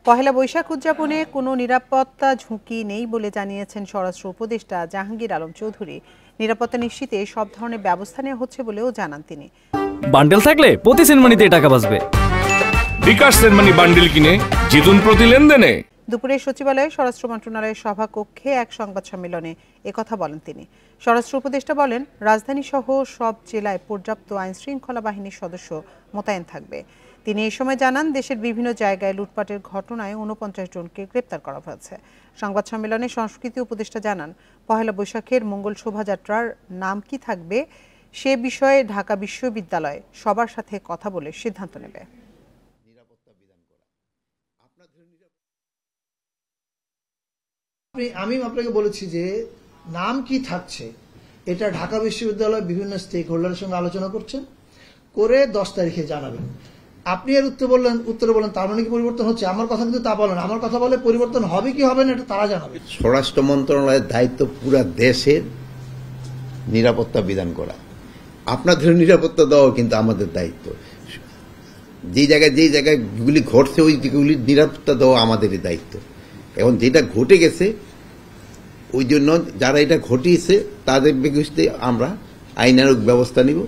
পহেলা বৈশাখ উদযাপনে কোনো নিরাপত্তা ঝুঁকি নেই বলে জানিয়েছেন স্বরাষ্ট্র উপদেষ্টা জাহাঙ্গীর আলম চৌধুরী। নিরাপত্তা নিশ্চিতে সব ধরনের ব্যবস্থা নেওয়া হচ্ছে বলেও জানান তিনি। বান্ডেল থাকলে প্রতি সেনমানিতে টাকা বাঁচবে। বিকাশ সেনমানি বান্ডেল কিনে জিতুন প্রতি লেনদেনে। দুপুরে সচিবালয়ে স্বরাষ্ট্র মন্ত্রণালয়ের সভাকক্ষে এক সংবাদ সম্মেলনে একথা বলেন তিনি। স্বরাষ্ট্র উপদেষ্টা বলেন, রাজধানী সহ সব জেলায় পর্যাপ্ত আইন শৃঙ্খলা বাহিনীর সদস্য মোতায়েন থাকবে। তিনি এই সময় জানান, দেশের বিভিন্ন জায়গায় লুটপাটের ঘটনায় ৪৯ জনকে গ্রেপ্তার করা হয়েছে। সংবাদ সম্মেলনে সংস্কৃতি উপদেষ্টা জানান, পহেলা বৈশাখের মঙ্গল শোভাযাত্রার নাম কি থাকবে সে বিষয়ে ঢাকা বিশ্ববিদ্যালয় সবার সাথে কথা বলে সিদ্ধান্ত নেবে। আমি আপনাকে বলেছি যে নাম কি থাকছে এটা ঢাকা বিশ্ববিদ্যালয় বিভিন্ন স্টেক হোল্ডারের সঙ্গে আলোচনা করছেন, করে 10 তারিখে জানাবেন। আপনি এর উত্তরে বলেন তার মানে কি পরিবর্তন হচ্ছে? আমার কথা কিন্তু তা বলেন। আমার কথা বলে পরিবর্তন হবে কি হবে না এটা তারা জানাবে। স্বরাষ্ট্র মন্ত্রণালয়ের দায়িত্ব পুরো দেশের নিরাপত্তা বিধান করা, আপনাদের নিরাপত্তা দেওয়া কিন্তু আমাদের দায়িত্ব। যে জায়গায় গুলি ঘটছে ওই দিকগুলির নিরাপত্তা দেওয়া আমাদেরই দায়িত্ব। এখন যেটা ঘটে গেছে ওই জন্য যারা এটা ঘটিয়েছে তাদের বিরুদ্ধে আমরা আইনানুগ ব্যবস্থা নিব।